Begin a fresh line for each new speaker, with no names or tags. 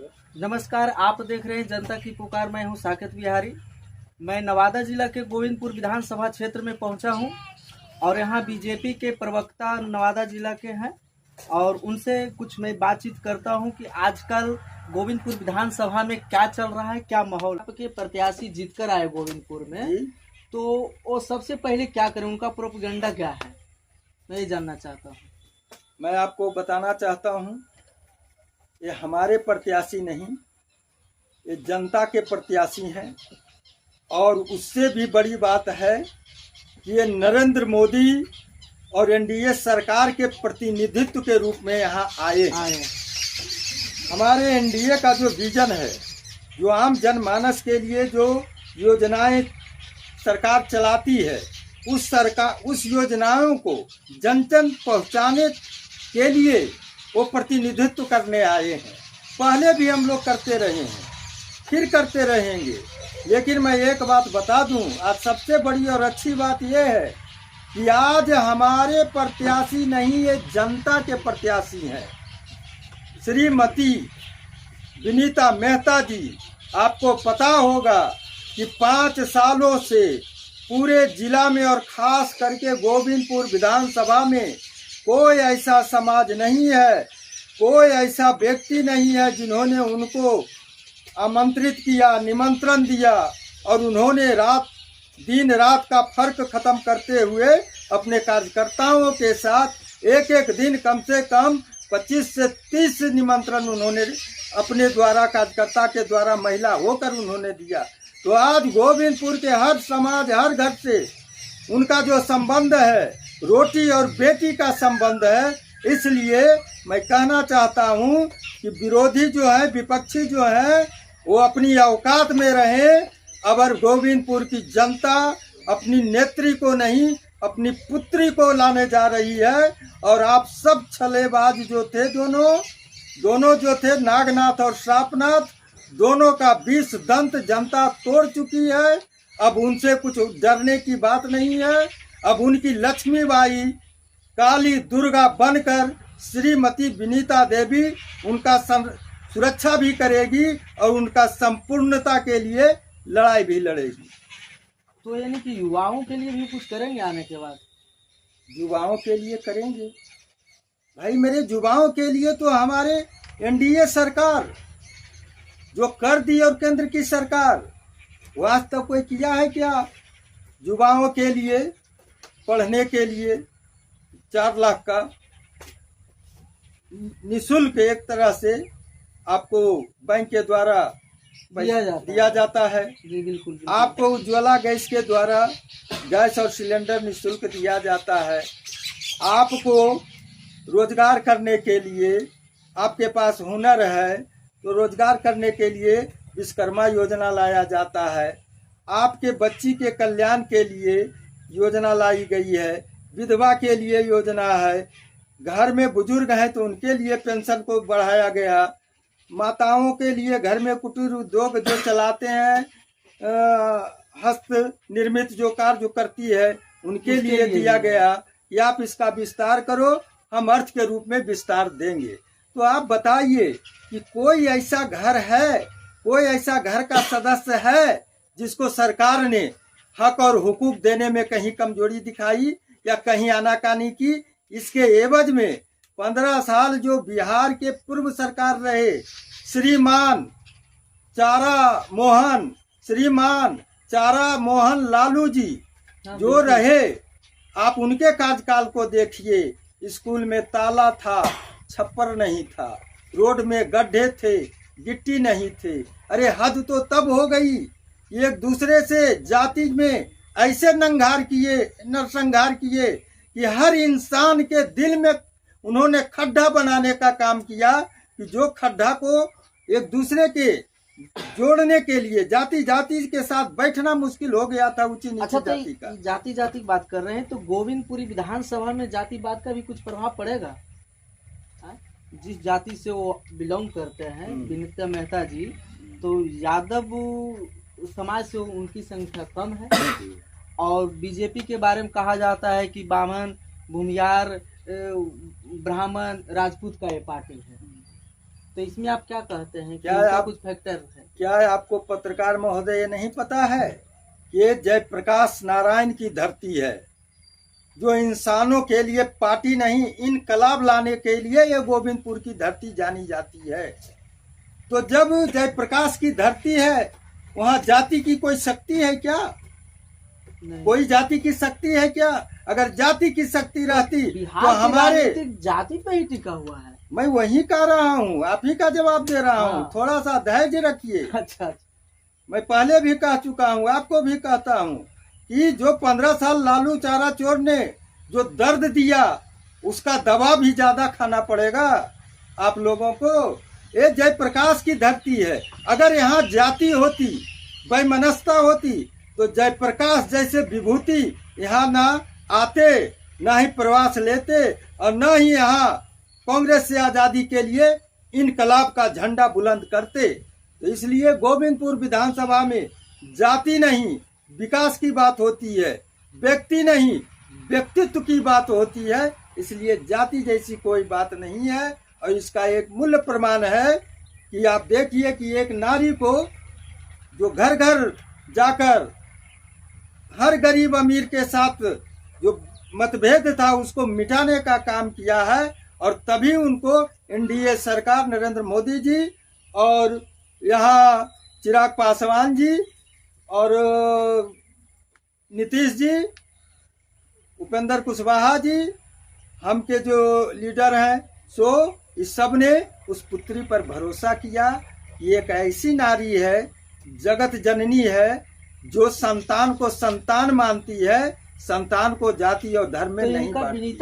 नमस्कार, आप देख रहे हैं जनता की पुकार। मैं हूं साकेत बिहारी। मैं नवादा जिला के गोविंदपुर विधानसभा क्षेत्र में पहुंचा हूं और यहां बीजेपी के प्रवक्ता नवादा जिला के हैं और उनसे कुछ मैं बातचीत करता हूं कि आजकल गोविंदपुर विधानसभा में क्या चल रहा है, क्या माहौल। आपके प्रत्याशी जीतकर आए गोविंदपुर में, तो वो सबसे पहले क्या करें, उनका प्रोपेगेंडा क्या है, मैं ये जानना चाहता हूँ।
मैं आपको बताना चाहता हूं, ये हमारे प्रत्याशी नहीं, ये जनता के प्रत्याशी हैं। और उससे भी बड़ी बात है कि ये नरेंद्र मोदी और एनडीए सरकार के प्रतिनिधित्व के रूप में यहाँ आए हैं। हमारे एनडीए का जो विजन है, जो आम जनमानस के लिए जो योजनाएं सरकार चलाती है, उस योजनाओं को जन जन पहुँचाने के लिए वो प्रतिनिधित्व करने आए हैं। पहले भी हम लोग करते रहे हैं, फिर करते रहेंगे। लेकिन मैं एक बात बता दूं, आज सबसे बड़ी और अच्छी बात यह है कि आज हमारे प्रत्याशी नहीं, ये जनता के प्रत्याशी हैं। श्रीमती विनीता मेहता जी, आपको पता होगा कि 5 सालों से पूरे जिला में और खास करके गोविंदपुर विधानसभा में कोई ऐसा समाज नहीं है, कोई ऐसा व्यक्ति नहीं है जिन्होंने उनको आमंत्रित किया, निमंत्रण दिया और उन्होंने दिन रात का फर्क खत्म करते हुए अपने कार्यकर्ताओं के साथ एक एक दिन कम से कम 25 से 30 निमंत्रण उन्होंने अपने द्वारा, कार्यकर्ता के द्वारा, महिला होकर उन्होंने दिया। तो आज गोविंदपुर के हर समाज, हर घर से उनका जो संबंध है, रोटी और बेटी का संबंध है। इसलिए मैं कहना चाहता हूं कि विरोधी जो है, विपक्षी जो है, वो अपनी औकात में रहें। अगर गोविंदपुर की जनता अपनी नेत्री को नहीं, अपनी पुत्री को लाने जा रही है और आप सब छलेबाज जो थे, दोनों जो थे, नागनाथ और श्रापनाथ, दोनों का 20 दंत जनता तोड़ चुकी है। अब उनसे कुछ डरने की बात नहीं है। अब उनकी लक्ष्मीबाई काली दुर्गा बनकर श्रीमती विनीता देवी उनका सुरक्षा भी करेगी और उनका संपूर्णता के लिए लड़ाई भी लड़ेगी।
तो यानी कि युवाओं के लिए भी कुछ करेंगे आने के बाद?
युवाओं के लिए करेंगे भाई, मेरे युवाओं के लिए तो हमारे एनडीए सरकार जो कर दी और केंद्र की सरकार, वो आज तक कोई किया है क्या? युवाओं के लिए पढ़ने के लिए 4 लाख का निःशुल्क एक तरह से आपको बैंक के द्वारा दिया जाता है।
जी बिल्कुल।
आपको उज्ज्वला गैस के द्वारा गैस और सिलेंडर निःशुल्क दिया जाता है। आपको रोजगार करने के लिए, आपके पास हुनर है तो रोजगार करने के लिए विश्वकर्मा योजना लाया जाता है। आपके बच्ची के कल्याण के लिए योजना लाई गई है। विधवा के लिए योजना है। घर में बुजुर्ग हैं तो उनके लिए पेंशन को बढ़ाया गया। माताओं के लिए घर में कुटीर उद्योग जो चलाते हैं, हस्त निर्मित जो कार्य जो करती है, उनके लिए दिया गया कि आप इसका विस्तार करो, हम अर्थ के रूप में विस्तार देंगे। तो आप बताइए कि कोई ऐसा घर है, कोई ऐसा घर का सदस्य है जिसको सरकार ने हक और हुकूक देने में कहीं कमजोरी दिखाई या कहीं आनाकानी की? इसके एवज में 15 साल जो बिहार के पूर्व सरकार रहे, श्रीमान चारा मोहन लालू जी जो रहे, आप उनके कार्यकाल को देखिए। स्कूल में ताला था, छप्पर नहीं था, रोड में गड्ढे थे, गिट्टी नहीं थे। अरे हद तो तब हो गई, एक दूसरे से जाति में ऐसे नरसंहार किए कि हर इंसान के दिल में उन्होंने खड्डा बनाने का काम किया कि जो खड्डा को एक दूसरे के जोड़ने के लिए जाति के साथ बैठना मुश्किल हो गया था, ऊंची नीची जाति का।
जाति की बात कर रहे हैं तो गोविंदपुरी विधानसभा में जातिवाद का भी कुछ प्रभाव पड़ेगा? जिस जाति से वो बिलोंग करते हैं, विनीता मेहता जी, तो यादव समाज से उनकी संख्या कम है और बीजेपी के बारे में कहा जाता है कि बामन, भूमियार, ब्राह्मण, राजपूत का ये पार्टी है। तो इसमें आप क्या कहते हैं कि
क्या
इनका
आप-
कुछ फैक्टर है?
क्या आपको पत्रकार महोदय ये नहीं पता है कि ये जयप्रकाश नारायण की धरती है, जो इंसानों के लिए पार्टी नहीं इनकलाब लाने के लिए ये गोविंदपुर की धरती जानी जाती है। तो जब जयप्रकाश की धरती है, वहाँ जाति की कोई शक्ति है क्या?
नहीं।
कोई जाति की शक्ति है क्या? अगर जाति की शक्ति रहती
बिहार
तो
की
हमारे,
राजनीतिक जाति पे ही टिका हुआ है।
मैं वही कह रहा हूँ, आप ही का जवाब दे रहा हूँ।
हाँ।
थोड़ा सा धैर्य रखिए।
अच्छा,
मैं पहले भी कह चुका हूँ, आपको भी कहता हूँ कि जो 15 साल लालू चारा चोर ने जो दर्द दिया, उसका दवा भी ज्यादा खाना पड़ेगा आप लोगों को। ये जयप्रकाश की धरती है। अगर यहाँ जाति होती, वैमनस्यता होती, तो जयप्रकाश जैसे विभूति यहाँ ना आते, ना ही प्रवास लेते, और न ही यहाँ कांग्रेस से आजादी के लिए इनकलाब का झंडा बुलंद करते। तो इसलिए गोविंदपुर विधानसभा में जाति नहीं विकास की बात होती है, व्यक्ति नहीं व्यक्तित्व की बात होती है। इसलिए जाति जैसी कोई बात नहीं है। और इसका एक मूल्य प्रमाण है कि आप देखिए कि एक नारी को जो घर घर जाकर हर गरीब अमीर के साथ जो मतभेद था उसको मिटाने का काम किया है, और तभी उनको एनडीए सरकार नरेंद्र मोदी जी और यहाँ चिराग पासवान जी और नीतीश जी, उपेंद्र कुशवाहा जी, हम के जो लीडर हैं, सो इस सब ने उस पुत्री पर भरोसा किया। ये एक ऐसी नारी है, जगत जननी है, जो संतान को संतान मानती है, संतान को जाति और धर्म में
तो
नहीं
इनका
बांटती।
विनीता